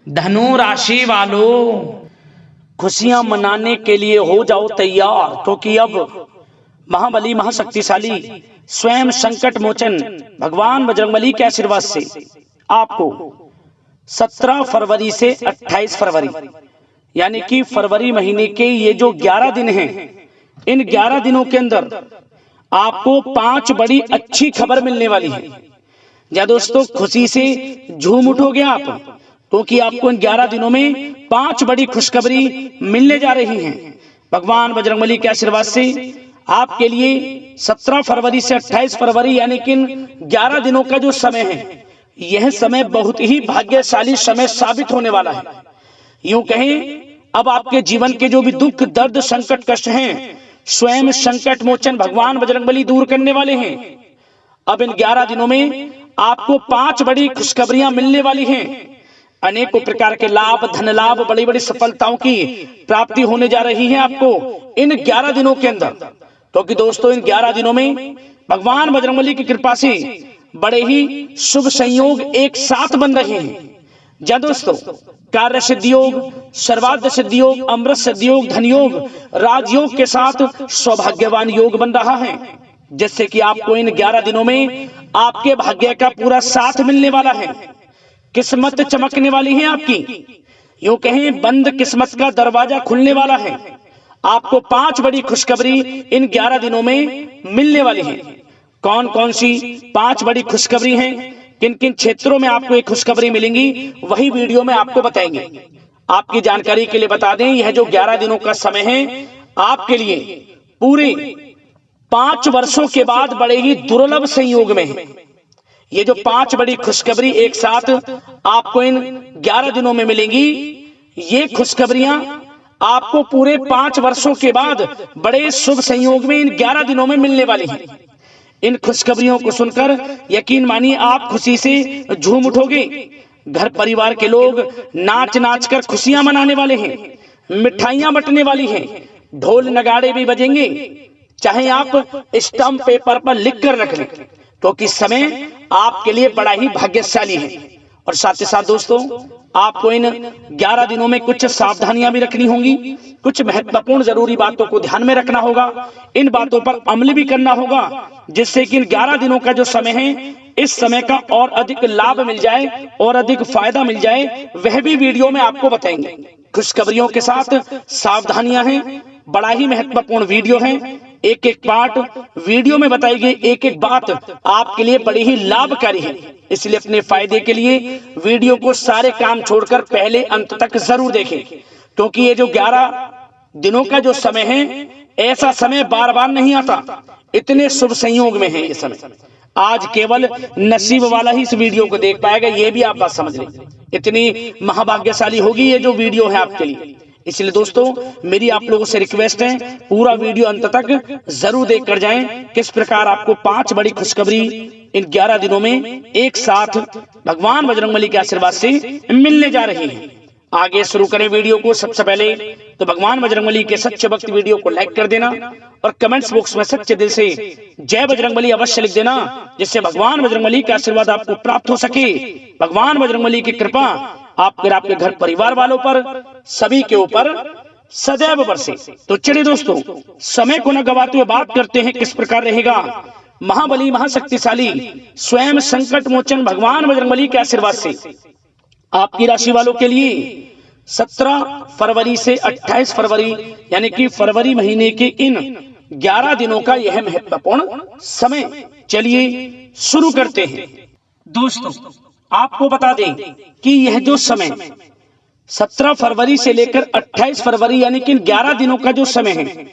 धनु राशि वालों, खुशियां मनाने के लिए हो जाओ तैयार, क्योंकि अब महाबली महाशक्तिशाली स्वयं संकट मोचन भगवान बजरंगबली के आशीर्वाद से आपको 17 फरवरी से 28 फरवरी यानी कि फरवरी महीने के ये जो 11 दिन हैं, इन 11 दिनों के अंदर आपको 5 बड़ी अच्छी खबर मिलने वाली है। या दोस्तों, खुशी से झूम उठोगे आप, क्योंकि आपको इन 11 दिनों में 5 बड़ी खुशखबरी मिलने जा रही हैं। भगवान बजरंगबली के आशीर्वाद से आपके लिए 17 फरवरी से 28 फरवरी यानी कि इन 11 दिनों का जो समय है, यह समय बहुत ही भाग्यशाली समय साबित होने वाला है। यूं कहें, अब आपके जीवन के जो भी दुख दर्द संकट कष्ट हैं, स्वयं संकट मोचन भगवान बजरंगबली दूर करने वाले हैं। अब इन 11 दिनों में आपको 5 बड़ी खुशखबरियां मिलने वाली हैं। अनेकों प्रकार के लाभ, धन लाभ, बड़ी बड़ी सफलताओं की प्राप्ति होने जा रही है आपको इन 11 दिनों के अंदर। क्योंकि दोस्तों, इन 11 दिनों में भगवान बजरंगबली की कृपा से बड़े ही शुभ संयोग एक साथ बन रहे हैं। या दोस्तों, कार्य सिद्धि योग, सर्वार्थ सिद्धि योग, अमृत सिद्धि योग, धन योग, राजयोग के साथ सौभाग्यवान योग बन रहा है, जिससे कि आपको इन 11 दिनों में आपके भाग्य का पूरा साथ मिलने वाला है। किस्मत चमकने वाली है आपकी। यूं कहें, बंद किस्मत का दरवाजा खुलने वाला है। आपको 5 बड़ी खुशखबरी इन 11 दिनों में मिलने वाली है। कौन कौन सी 5 बड़ी खुशखबरी हैं, किन किन क्षेत्रों में आपको एक खुशखबरी मिलेंगी, वही वीडियो में आपको बताएंगे। आपकी जानकारी के लिए बता दें, यह जो 11 दिनों का समय है आपके लिए पूरे 5 वर्षों के बाद बड़े ही दुर्लभ संयोग में है। ये जो 5 बड़ी खुशखबरी एक साथ आपको इन 11 दिनों में मिलेंगी, ये खुशखबरियां आपको पूरे 5 वर्षों के बाद बड़े शुभ संयोग में इन 11 दिनों में मिलने वाली हैं। इन खुशखबरियों को सुनकर यकीन मानिए आप खुशी से झूम उठोगे। घर परिवार के लोग नाच नाच कर खुशियां मनाने वाले हैं, मिठाइयां बंटने वाली हैं, ढोल नगाड़े भी बजेंगे। चाहे आप स्टंप पेपर पर लिख कर रख लें, क्योंकि समय आपके लिए बड़ा ही भाग्यशाली है। और साथ ही साथ दोस्तों, आपको इन 11 दिनों में कुछ सावधानियां भी रखनी होंगी, कुछ महत्वपूर्ण जरूरी बातों को ध्यान में रखना होगा, इन बातों पर अमल भी करना होगा, जिससे कि इन 11 दिनों का जो समय है, इस समय का और अधिक लाभ मिल जाए और अधिक फायदा मिल जाए, वह भी वीडियो में आपको बताएंगे। खुशखबरियों के साथ सावधानियां हैं, बड़ा ही महत्वपूर्ण वीडियो है। एक एक पार्ट वीडियो में बताई गई एक एक बात आपके लिए बड़ी ही लाभकारी है। इसलिए अपने फायदे के लिए वीडियो को सारे काम छोड़कर पहले अंत तक जरूर देखें, क्योंकि ये जो 11 दिनों का जो समय है, ऐसा समय बार बार नहीं आता। इतने शुभ संयोग में है ये समय। आज केवल नसीब वाला ही इस वीडियो को देख पाएगा, ये भी आप बात समझ लें। इतनी महाभाग्यशाली होगी ये जो वीडियो है आपके लिए। इसलिए दोस्तों, मेरी आप लोगों से रिक्वेस्ट है, पूरा वीडियो अंत तक जरूर देख कर जाएं, किस प्रकार आपको 5 बड़ी खुशखबरी इन 11 दिनों में एक साथ भगवान बजरंगबली के आशीर्वाद से मिलने जा रही है। आगे शुरू करें वीडियो को। सबसे पहले तो भगवान बजरंगबली के सच्चे भक्त वीडियो को लाइक कर देना और कमेंट्स बॉक्स में सच्चे दिल से जय बजरंगबली अवश्य लिख देना, जिससे भगवान बजरंगबली का आशीर्वाद आपको प्राप्त हो सके। भगवान बजरंगबली की कृपा आपके घर परिवार वालों पर, सभी के ऊपर सदैव बरसे। तो चलिए दोस्तों, समय को न गवाते हुए बात करते हैं किस प्रकार रहेगा महाबली महाशक्तिशाली स्वयं संकट मोचन भगवान बजरंगबली के आशीर्वाद से आपकी राशि वालों के लिए 17 फरवरी से 28 फरवरी यानी कि फरवरी महीने के इन 11 दिनों का यह महत्वपूर्ण समय। चलिए शुरू करते हैं। दोस्तों, आपको बता दें कि यह जो समय 17 फरवरी से लेकर 28 फरवरी यानी कि 11 दिनों का जो समय है,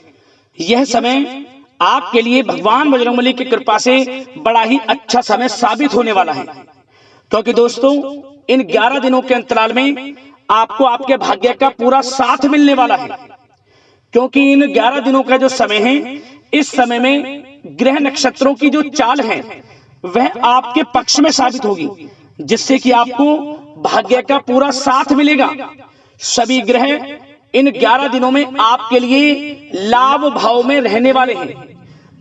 यह समय आपके लिए भगवान बजरंगबली की कृपा से बड़ा ही अच्छा समय साबित होने वाला है। क्योंकि दोस्तों, इन 11 दिनों के अंतराल में आपको आपके भाग्य का पूरा साथ मिलने वाला है। क्योंकि इन 11 दिनों का जो समय है, इस समय में ग्रह नक्षत्रों की जो चाल है वह आपके पक्ष में साबित होगी, जिससे कि आपको भाग्य का पूरा साथ मिलेगा। सभी ग्रह इन 11 दिनों में आपके लिए लाभ भाव में रहने वाले हैं,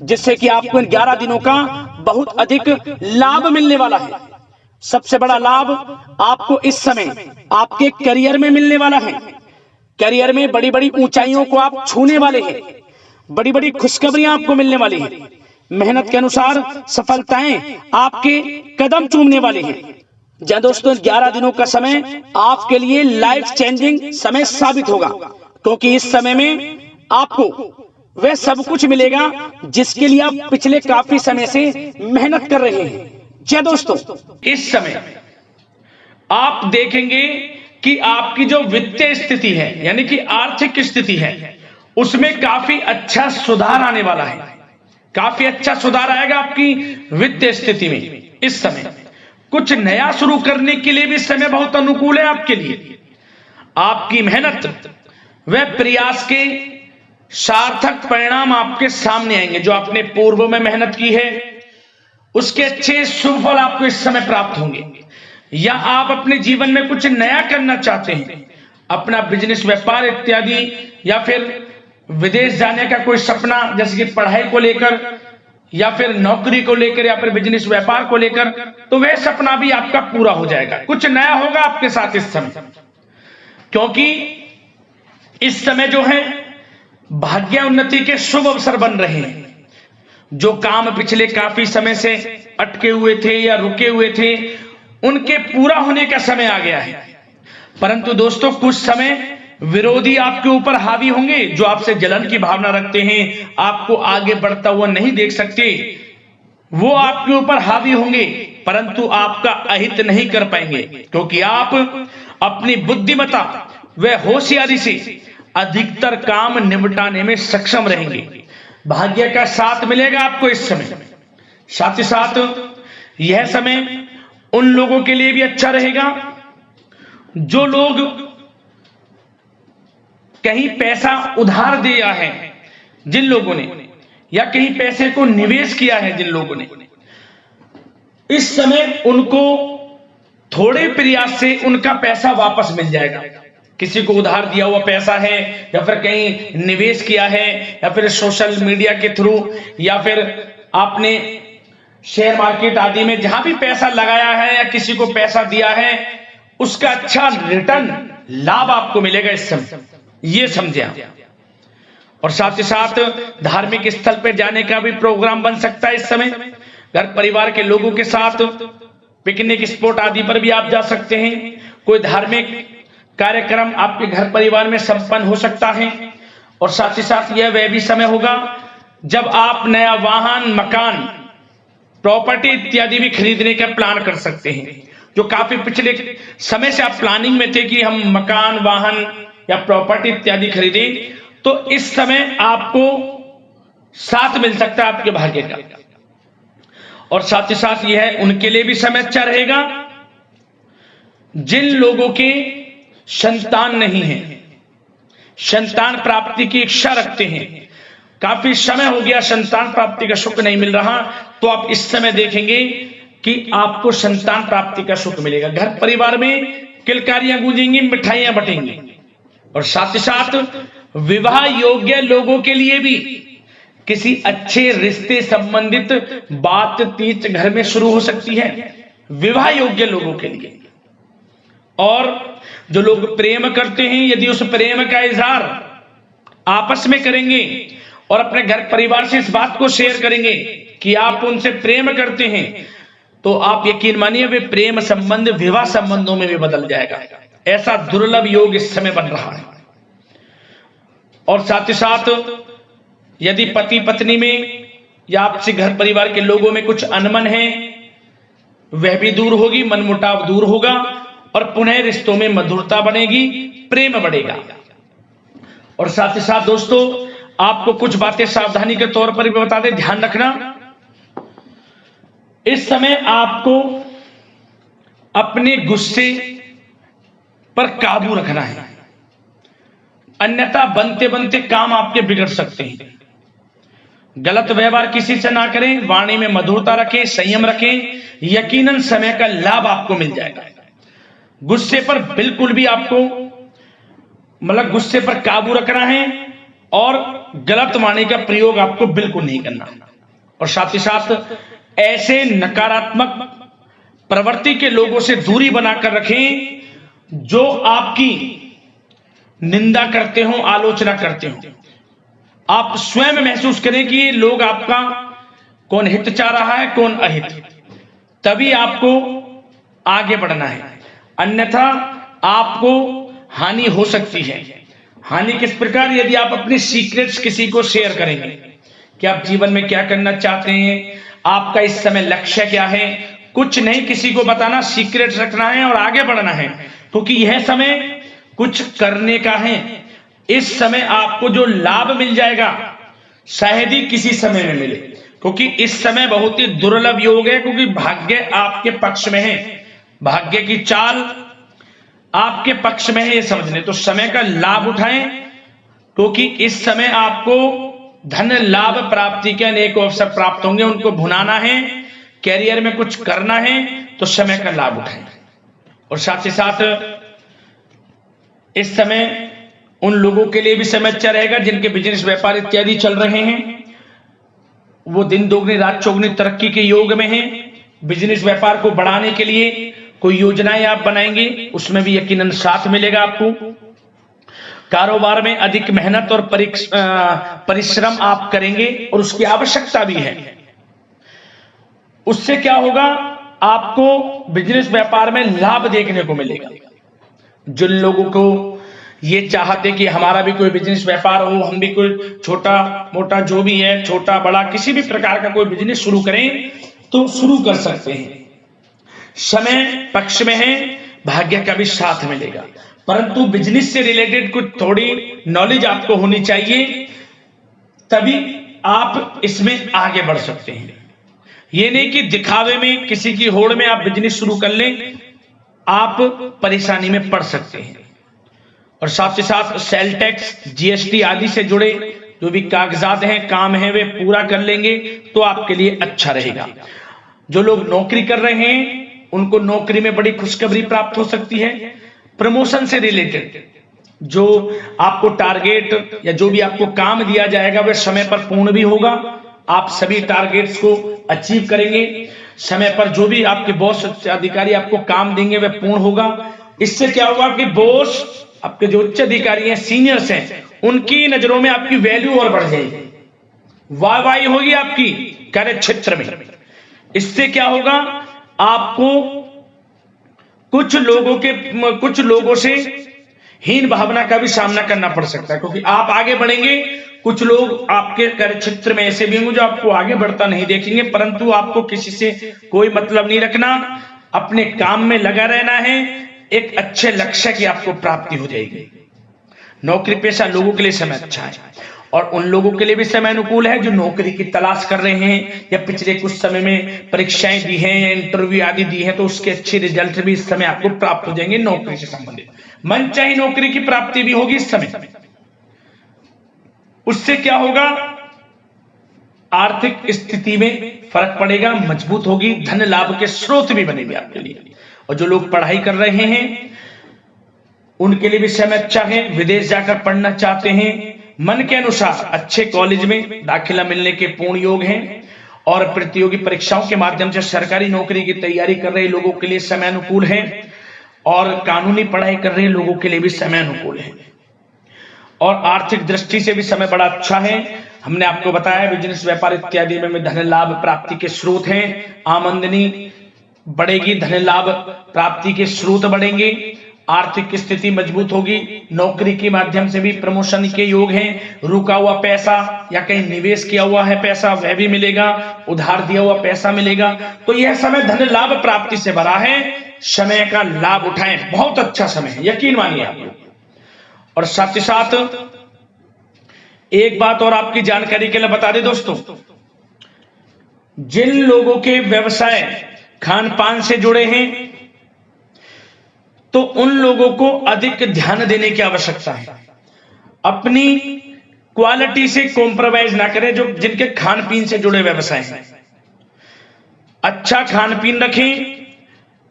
जिससे कि आपको इन 11 दिनों का बहुत अधिक लाभ मिलने वाला है। सबसे बड़ा लाभ आपको इस समय आपके करियर में मिलने वाला है। करियर में बड़ी बड़ी ऊंचाइयों को आप छूने वाले हैं, बड़ी बड़ी खुशखबरियां आपको मिलने वाली हैं। मेहनत के अनुसार सफलताएं आपके कदम चूमने वाली हैं। जी दोस्तों, 11 दिनों का समय आपके लिए लाइफ चेंजिंग समय साबित होगा, क्योंकि इस समय में आपको वह सब कुछ मिलेगा जिसके लिए आप पिछले काफी समय से मेहनत कर रहे हैं। जी दोस्तों, इस समय आप देखेंगे कि आपकी जो वित्तीय स्थिति है, यानी कि आर्थिक स्थिति है, उसमें काफी अच्छा सुधार आने वाला है। काफी अच्छा सुधार आएगा आपकी वित्तीय स्थिति में। इस समय कुछ नया शुरू करने के लिए भी समय बहुत अनुकूल है आपके लिए। आपकी मेहनत व प्रयास के सार्थक परिणाम आपके सामने आएंगे। जो आपने पूर्व में मेहनत की है उसके अच्छे शुभ फल आपको इस समय प्राप्त होंगे। या आप अपने जीवन में कुछ नया करना चाहते हैं, अपना बिजनेस, व्यापार इत्यादि, या फिर विदेश जाने का कोई सपना, जैसे कि पढ़ाई को लेकर या फिर नौकरी को लेकर या फिर बिजनेस व्यापार को लेकर, तो वह सपना भी आपका पूरा हो जाएगा। कुछ नया होगा आपके साथ इस समय, क्योंकि इस समय जो है भाग्य उन्नति के शुभ अवसर बन रहे हैं। जो काम पिछले काफी समय से अटके हुए थे या रुके हुए थे, उनके पूरा होने का समय आ गया है। परंतु दोस्तों, कुछ समय विरोधी आपके ऊपर हावी होंगे, जो आपसे जलन की भावना रखते हैं, आपको आगे बढ़ता हुआ नहीं देख सकते, वो आपके ऊपर हावी होंगे, परंतु आपका अहित नहीं कर पाएंगे, क्योंकि आप अपनी बुद्धिमत्ता व होशियारी से अधिकतर काम निपटाने में सक्षम रहेंगे। भाग्य का साथ मिलेगा आपको इस समय। साथ ही साथ यह समय उन लोगों के लिए भी अच्छा रहेगा जो लोग कहीं पैसा उधार दिया है, जिन लोगों ने, या कहीं पैसे को निवेश किया है जिन लोगों ने, इस समय उनको थोड़े प्रयास से उनका पैसा वापस मिल जाएगा। किसी को उधार दिया हुआ पैसा है, या फिर कहीं निवेश किया है, या फिर सोशल मीडिया के थ्रू, या फिर आपने शेयर मार्केट आदि में जहां भी पैसा लगाया है या किसी को पैसा दिया है, उसका अच्छा रिटर्न लाभ आपको मिलेगा इस समय, ये समझे आप। और साथ ही साथ धार्मिक स्थल पर जाने का भी प्रोग्राम बन सकता है इस समय। घर परिवार के लोगों के साथ पिकनिक स्पॉट आदि पर भी आप जा सकते हैं। कोई धार्मिक कार्यक्रम आपके घर परिवार में संपन्न हो सकता है। और साथ ही साथ यह वह भी समय होगा जब आप नया वाहन, मकान, प्रॉपर्टी इत्यादि भी खरीदने का प्लान कर सकते हैं। जो काफी पिछले समय से आप प्लानिंग में थे कि हम मकान, वाहन या प्रॉपर्टी इत्यादि खरीदें, तो इस समय आपको साथ मिल सकता है आपके भाग्य का। और साथ ही साथ यह उनके लिए भी समय अच्छा रहेगा जिन लोगों के संतान नहीं है, संतान प्राप्ति की इच्छा रखते हैं, काफी समय हो गया संतान प्राप्ति का सुख नहीं मिल रहा, तो आप इस समय देखेंगे कि आपको संतान प्राप्ति का सुख मिलेगा। घर परिवार में किलकारियां गूंजेंगी, मिठाइयां बटेंगी। और साथ ही साथ विवाह योग्य लोगों के लिए भी किसी अच्छे रिश्ते संबंधित बातचीत घर में शुरू हो सकती है, विवाह योग्य लोगों के लिए। और जो लोग प्रेम करते हैं, यदि उस प्रेम का इजहार आपस में करेंगे और अपने घर परिवार से इस बात को शेयर करेंगे कि आप उनसे प्रेम करते हैं, तो आप यकीन मानिए वे प्रेम संबंध विवाह संबंधों में भी बदल जाएगा। ऐसा दुर्लभ योग इस समय बन रहा है। और साथ ही साथ यदि पति पत्नी में या आपसे घर परिवार के लोगों में कुछ अनबन है, वह भी दूर होगी, मनमुटाव दूर होगा और पुनः रिश्तों में मधुरता बनेगी, प्रेम बढ़ेगा। और साथ ही साथ दोस्तों, आपको कुछ बातें सावधानी के तौर पर भी बता दें, ध्यान रखना। इस समय आपको अपने गुस्से पर काबू रखना है, अन्यथा बनते बनते काम आपके बिगड़ सकते हैं। गलत व्यवहार किसी से ना करें, वाणी में मधुरता रखें, संयम रखें, यकीनन समय का लाभ आपको मिल जाएगा। गुस्से पर बिल्कुल भी आपको गुस्से पर काबू रखना है और गलत वाणी का प्रयोग आपको बिल्कुल नहीं करना। और साथ ही साथ ऐसे नकारात्मक प्रवृत्ति के लोगों से दूरी बनाकर रखें, जो आपकी निंदा करते हो, आलोचना करते हो। आप स्वयं महसूस करें कि ये लोग आपका कौन हित चाह रहा है, कौन अहित, तभी आपको आगे बढ़ना है, अन्यथा आपको हानि हो सकती है। हानि किस प्रकार? यदि आप अपने सीक्रेट्स किसी को शेयर करेंगे कि आप जीवन में क्या करना चाहते हैं, आपका इस समय लक्ष्य क्या है, कुछ नहीं किसी को बताना, सीक्रेट्स रखना है और आगे बढ़ना है, क्योंकि यह समय कुछ करने का है। इस समय आपको जो लाभ मिल जाएगा शायद ही किसी समय में मिले, क्योंकि इस समय बहुत ही दुर्लभ योग है, क्योंकि भाग्य आपके पक्ष में है, भाग्य की चाल आपके पक्ष में है, ये समझ लें। तो समय का लाभ उठाएं, क्योंकि इस समय आपको धन लाभ प्राप्ति के अनेक अवसर प्राप्त होंगे, उनको भुनाना है, कैरियर में कुछ करना है, तो समय का लाभ उठाएं। और साथ ही साथ इस समय उन लोगों के लिए भी समय अच्छा रहेगा जिनके बिजनेस व्यापार इत्यादि चल रहे हैं, वो दिन दोगुनी रात चौगुनी तरक्की के योग में हैं। बिजनेस व्यापार को बढ़ाने के लिए कोई योजनाएं आप बनाएंगे, उसमें भी यकीनन साथ मिलेगा आपको। कारोबार में अधिक मेहनत और परिश्रम आप करेंगे और उसकी आवश्यकता भी है। उससे क्या होगा, आपको बिजनेस व्यापार में लाभ देखने को मिलेगा। जिन लोगों को ये चाहते कि हमारा भी कोई बिजनेस व्यापार हो, हम भी कोई छोटा मोटा जो भी है, छोटा बड़ा किसी भी प्रकार का कोई बिजनेस शुरू करें, तो शुरू कर सकते हैं। समय पक्ष में है, भाग्य का भी साथ मिलेगा, परंतु बिजनेस से रिलेटेड कुछ थोड़ी नॉलेज आपको होनी चाहिए, तभी आप इसमें आगे बढ़ सकते हैं। ये नहीं कि दिखावे में किसी की होड़ में आप बिजनेस शुरू कर लें, आप परेशानी में पड़ सकते हैं। और साथ ही साथ सेल टैक्स, जीएसटी आदि से जुड़े जो भी कागजात हैं, काम है, वे पूरा कर लेंगे तो आपके लिए अच्छा रहेगा। जो लोग नौकरी कर रहे हैं उनको नौकरी में बड़ी खुशखबरी प्राप्त हो सकती है। प्रमोशन से रिलेटेड जो आपको टारगेट या जो भी आपको काम दिया जाएगा वह समय पर पूर्ण भी होगा, आप सभी टारगेट्स को अचीव करेंगे। समय पर जो भी आपके बॉस अधिकारी आपको काम देंगे वह पूर्ण होगा। इससे क्या होगा कि बॉस, आपके जो उच्च अधिकारी हैं, सीनियर्स हैं, उनकी नजरों में आपकी वैल्यू और बढ़ जाएगी, वाहवाही होगी आपकी कार्य क्षेत्र में। इससे क्या होगा, आपको कुछ लोगों से हीन भावना का भी सामना करना पड़ सकता है, क्योंकि आप आगे बढ़ेंगे। कुछ लोग आपके कार्य क्षेत्र में ऐसे भी होंगे जो आपको आगे बढ़ता नहीं देखेंगे, परंतु आपको किसी से कोई मतलब नहीं रखना, अपने काम में लगा रहना है, एक अच्छे लक्ष्य की आपको प्राप्ति हो जाएगी। नौकरी पेशा लोगों के लिए समय अच्छा है, और उन लोगों के लिए भी समय अनुकूल है जो नौकरी की तलाश कर रहे हैं या पिछले कुछ समय में परीक्षाएं दी हैं या इंटरव्यू आदि दी हैं, तो उसके अच्छे रिजल्ट भी इस समय आपको प्राप्त हो जाएंगे। नौकरी से संबंधित मनचाही नौकरी की प्राप्ति भी होगी इस समय। उससे क्या होगा, आर्थिक स्थिति में फर्क पड़ेगा, मजबूत होगी, धन लाभ के स्रोत भी बनेंगे आपके लिए। और जो लोग पढ़ाई कर रहे हैं उनके लिए भी समय अच्छा है। विदेश जाकर पढ़ना चाहते हैं, मन के अनुसार अच्छे कॉलेज में दाखिला मिलने के पूर्ण योग हैं। और प्रतियोगी परीक्षाओं के माध्यम से सरकारी नौकरी की तैयारी कर रहे लोगों के लिए समय अनुकूल है, और कानूनी पढ़ाई कर रहे लोगों के लिए भी समय अनुकूल है। और आर्थिक दृष्टि से भी समय बड़ा अच्छा है। हमने आपको बताया बिजनेस व्यापार इत्यादि में धन लाभ प्राप्ति के स्रोत हैं, आमदनी बढ़ेगी, धन लाभ प्राप्ति के स्रोत बढ़ेंगे, आर्थिक स्थिति मजबूत होगी, नौकरी के माध्यम से भी प्रमोशन के योग हैं, रुका हुआ पैसा या कहीं निवेश किया हुआ है पैसा वह भी मिलेगा, उधार दिया हुआ पैसा मिलेगा। तो यह समय धन लाभ प्राप्ति से भरा है। समय का लाभ उठाएं, बहुत अच्छा समय है, यकीन मानिए आप लोग। और साथ ही साथ एक बात और आपकी जानकारी के लिए बता दें दोस्तों, जिन लोगों के व्यवसाय खान पान से जुड़े हैं तो उन लोगों को अधिक ध्यान देने की आवश्यकता है। अपनी क्वालिटी से कॉम्प्रोमाइज ना करें। जो जिनके खान पीन से जुड़े व्यवसाय हैं, अच्छा खान पीन रखें,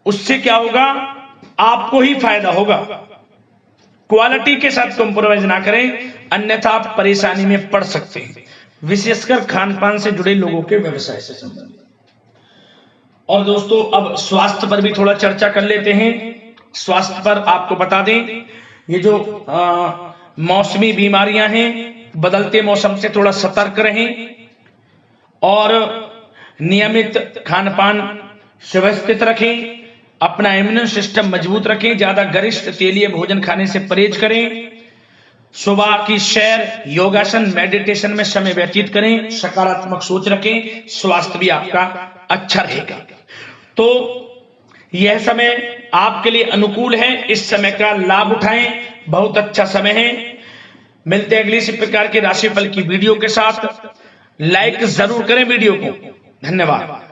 उससे क्या होगा, आपको ही फायदा होगा। क्वालिटी के साथ कॉम्प्रोमाइज ना करें, अन्यथा आप परेशानी में पड़ सकते हैं, विशेषकर खान पान से जुड़े लोगों के व्यवसाय से संबंधित। और दोस्तों अब स्वास्थ्य पर भी थोड़ा चर्चा कर लेते हैं। स्वास्थ्य पर आपको बता दें, ये जो मौसमी बीमारियां हैं, बदलते मौसम से थोड़ा सतर्क रहें और नियमित खान पान व्यवस्थित रखें, अपना इम्यून सिस्टम मजबूत रखें, ज्यादा गरिष्ठ तेलीय भोजन खाने से परहेज करें, सुबह की सैर, योगासन, मेडिटेशन में समय व्यतीत करें, सकारात्मक सोच रखें, स्वास्थ्य भी आपका अच्छा रहेगा। तो यह समय आपके लिए अनुकूल है, इस समय का लाभ उठाएं, बहुत अच्छा समय है। मिलते हैं अगली इसी प्रकार के राशिफल की वीडियो के साथ। लाइक जरूर करें वीडियो को। धन्यवाद।